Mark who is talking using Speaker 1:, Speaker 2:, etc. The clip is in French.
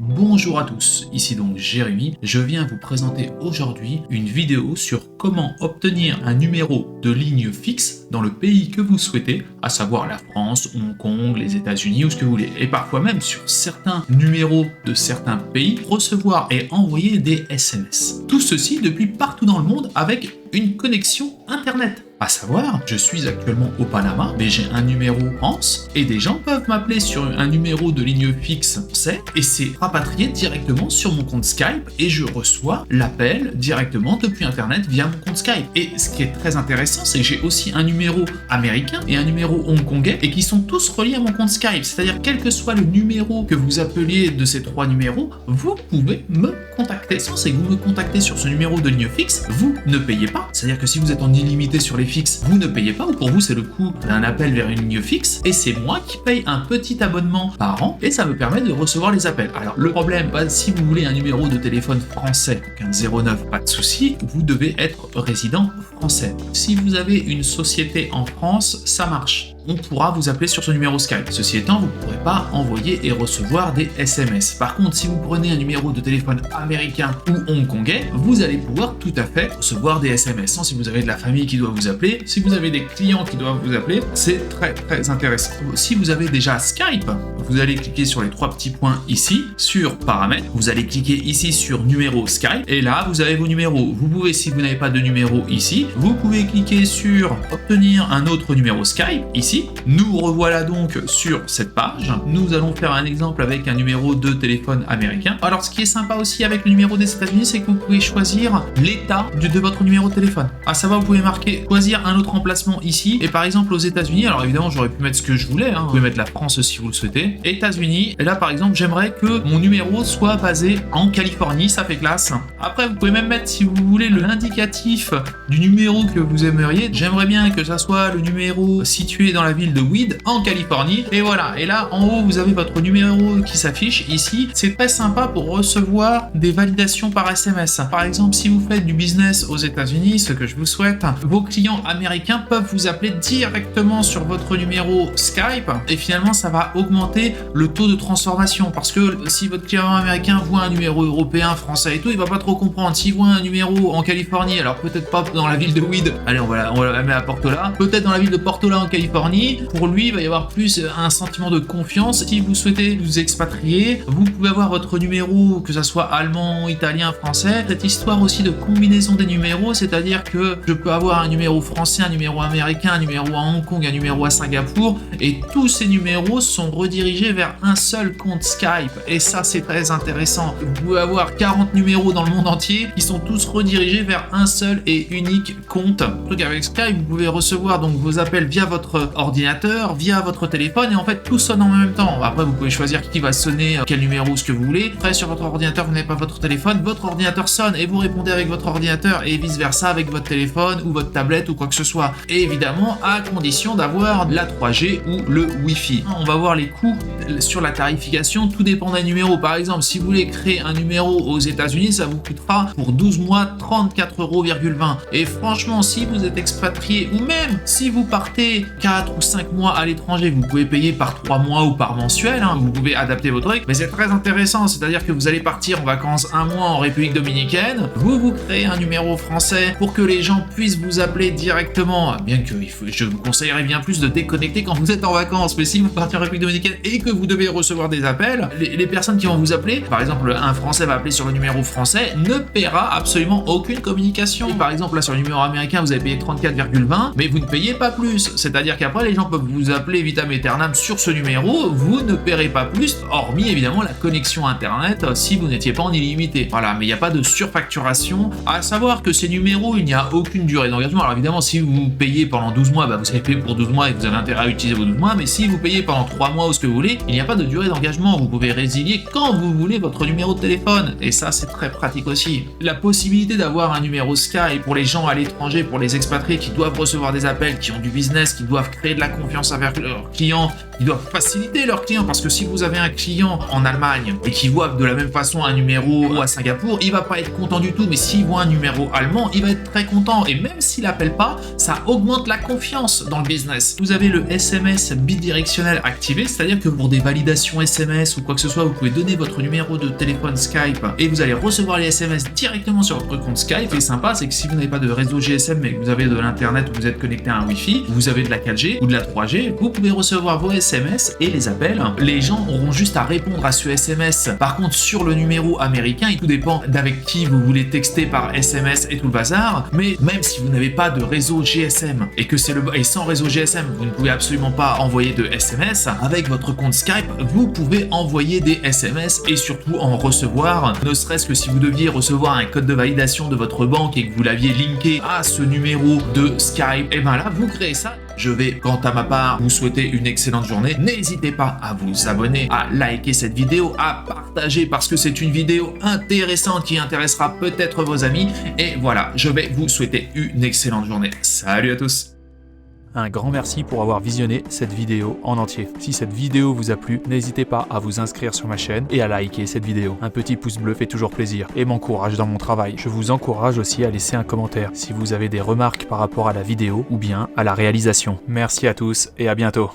Speaker 1: Bonjour à tous, ici donc Jérémy, je viens vous présenter aujourd'hui une vidéo sur comment obtenir un numéro de ligne fixe dans le pays que vous souhaitez, à savoir la France, Hong Kong, les États-Unis ou ce que vous voulez, et parfois même sur certains numéros de certains pays, recevoir et envoyer des SMS. Tout ceci depuis partout dans le monde avec une connexion Internet. À savoir, je suis actuellement au Panama, mais j'ai un numéro France et des gens peuvent m'appeler sur un numéro de ligne fixe français et c'est rapatrié directement sur mon compte Skype et je reçois l'appel directement depuis Internet via mon compte Skype. Et ce qui est très intéressant, c'est que j'ai aussi un numéro américain et un numéro hongkongais et qui sont tous reliés à mon compte Skype. C'est-à-dire, quel que soit le numéro que vous appeliez de ces trois numéros, vous pouvez me contacter. C'est que vous me contactez sur ce numéro de ligne fixe, vous ne payez pas. C'est-à-dire que si vous êtes en illimité sur les fixes, vous ne payez pas, ou pour vous c'est le coût d'un appel vers une ligne fixe, et c'est moi qui paye un petit abonnement par an, et ça me permet de recevoir les appels. Alors le problème, si vous voulez un numéro de téléphone français, donc un 09, pas de souci, vous devez être résident français. Si vous avez une société en France, ça marche. On pourra vous appeler sur ce numéro Skype. Ceci étant, vous ne pourrez pas envoyer et recevoir des SMS. Par contre, si vous prenez un numéro de téléphone américain ou hongkongais, vous allez pouvoir tout à fait recevoir des SMS. Si vous avez de la famille qui doit vous appeler, si vous avez des clients qui doivent vous appeler, c'est très très intéressant. Si vous avez déjà Skype, vous allez cliquer sur les trois petits points ici, sur paramètres, vous allez cliquer ici sur numéro Skype, et là vous avez vos numéros. Vous pouvez, si vous n'avez pas de numéro ici, vous pouvez cliquer sur obtenir un autre numéro Skype, ici. Nous revoilà donc sur cette page. Nous allons faire un exemple avec un numéro de téléphone américain. Alors ce qui est sympa aussi avec le numéro des États-Unis, c'est que vous pouvez choisir l'état de votre numéro de téléphone. À savoir, vous pouvez marquer choisir un autre emplacement ici, et par exemple aux États-Unis, alors évidemment j'aurais pu mettre ce que je voulais, vous pouvez mettre la France si vous le souhaitez, États-Unis, et là par exemple j'aimerais que mon numéro soit basé en Californie, ça fait classe. Après vous pouvez même mettre, si vous voulez, l'indicatif du numéro que vous aimeriez. J'aimerais bien que ça soit le numéro situé dans la ville de Weed en Californie, et voilà, et là en haut vous avez votre numéro qui s'affiche ici. C'est très sympa pour recevoir des validations par SMS. Par exemple, si vous faites du business aux États-Unis, ce que je vous souhaite, vos clients américains peuvent vous appeler directement sur votre numéro Skype, et finalement ça va augmenter le taux de transformation, parce que si votre client américain voit un numéro européen, français et tout, il va pas trop comprendre. S'il voit un numéro en Californie, alors peut-être pas dans la ville de Weed, allez on va la mettre à Portola, peut-être dans la ville de Portola en Californie, pour lui il va y avoir plus un sentiment de confiance. Si vous souhaitez vous expatrier, vous pouvez avoir votre numéro, que ça soit allemand, italien, français. Cette histoire aussi de combinaison des numéros, c'est-à-dire que je peux avoir un numéro français, un numéro américain, un numéro à Hong Kong, un numéro à Singapour, et tous ces numéros sont redirigés vers un seul compte Skype, et ça c'est très intéressant. Vous pouvez avoir 40 numéros dans le monde entier qui sont tous redirigés vers un seul et unique compte. Donc avec Skype, vous pouvez recevoir donc vos appels via votre ordinateur, via votre téléphone, et en fait tout sonne en même temps. Après vous pouvez choisir qui va sonner, quel numéro, ce que vous voulez. Après sur votre ordinateur, vous n'avez pas votre téléphone, votre ordinateur sonne et vous répondez avec votre ordinateur, et vice versa avec votre téléphone ou votre tablette ou quoi que ce soit. Et évidemment à condition d'avoir la 3G ou le Wi-Fi. On va voir les coûts sur la tarification, tout dépend d'un numéro. Par exemple, si vous voulez créer un numéro aux États-Unis, ça vous coûtera pour 12 mois 34,20 €. Et franchement, si vous êtes expatrié, ou même si vous partez 4 ou 5 mois à l'étranger, vous pouvez payer par 3 mois ou par mensuel, vous pouvez adapter votre truc, mais c'est très intéressant. C'est-à-dire que vous allez partir en vacances un mois en République Dominicaine, vous créez un numéro français pour que les gens puissent vous appeler directement, bien que je vous conseillerais bien plus de déconnecter quand vous êtes en vacances, mais si vous partez en République Dominicaine et que vous devez recevoir des appels, les personnes qui vont vous appeler, par exemple un Français va appeler sur le numéro français, ne paiera absolument aucune communication. Et par exemple là sur le numéro américain vous avez payé 34,20, mais vous ne payez pas plus. C'est-à-dire qu'après les gens peuvent vous appeler vitam aeternam sur ce numéro, vous ne paierez pas plus, hormis évidemment la connexion internet si vous n'étiez pas en illimité. Voilà, mais il n'y a pas de surfacturation. À savoir que ces numéros, il n'y a aucune durée d'engagement. Alors évidemment, si vous payez pendant 12 mois, vous allez payer pour 12 mois et vous avez intérêt à utiliser vos 12 mois, mais si vous payez pendant 3 mois ou ce que vous voulez, il n'y a pas de durée d'engagement. Vous pouvez résilier quand vous voulez votre numéro de téléphone, et ça c'est très pratique aussi. La possibilité d'avoir un numéro Skype pour les gens à l'étranger, pour les expatriés qui doivent recevoir des appels, qui ont du business, qui doivent créer de la confiance avec leurs clients, ils doivent faciliter leurs clients, parce que si vous avez un client en Allemagne et qui voit de la même façon un numéro à Singapour, il va pas être content du tout, mais s'il voit un numéro allemand, il va être très content, et même s'il appelle pas, ça augmente la confiance dans le business. Vous avez le SMS bidirectionnel activé, c'est-à-dire que pour des validations SMS ou quoi que ce soit, vous pouvez donner votre numéro de téléphone Skype et vous allez recevoir les SMS directement sur votre compte Skype. Ce qui est sympa, c'est que si vous n'avez pas de réseau GSM mais que vous avez de l'internet ou vous êtes connecté à un Wi-Fi, vous avez de la 4G ou de la 3G, vous pouvez recevoir vos SMS et les appels. Les gens auront juste à répondre à ce SMS. Par contre, sur le numéro américain, tout dépend d'avec qui vous voulez texter par SMS et tout le bazar. Mais même si vous n'avez pas de réseau GSM et que et sans réseau GSM, vous ne pouvez absolument pas envoyer de SMS, avec votre compte Skype, vous pouvez envoyer des SMS et surtout en recevoir, ne serait-ce que si vous deviez recevoir un code de validation de votre banque et que vous l'aviez linké à ce numéro de Skype, et bien là, vous créez ça. Je vais, quant à ma part, vous souhaiter une excellente journée. N'hésitez pas à vous abonner, à liker cette vidéo, à partager parce que c'est une vidéo intéressante qui intéressera peut-être vos amis. Et voilà, je vais vous souhaiter une excellente journée. Salut à tous!
Speaker 2: Un grand merci pour avoir visionné cette vidéo en entier. Si cette vidéo vous a plu, n'hésitez pas à vous inscrire sur ma chaîne et à liker cette vidéo. Un petit pouce bleu fait toujours plaisir et m'encourage dans mon travail. Je vous encourage aussi à laisser un commentaire si vous avez des remarques par rapport à la vidéo ou bien à la réalisation. Merci à tous et à bientôt.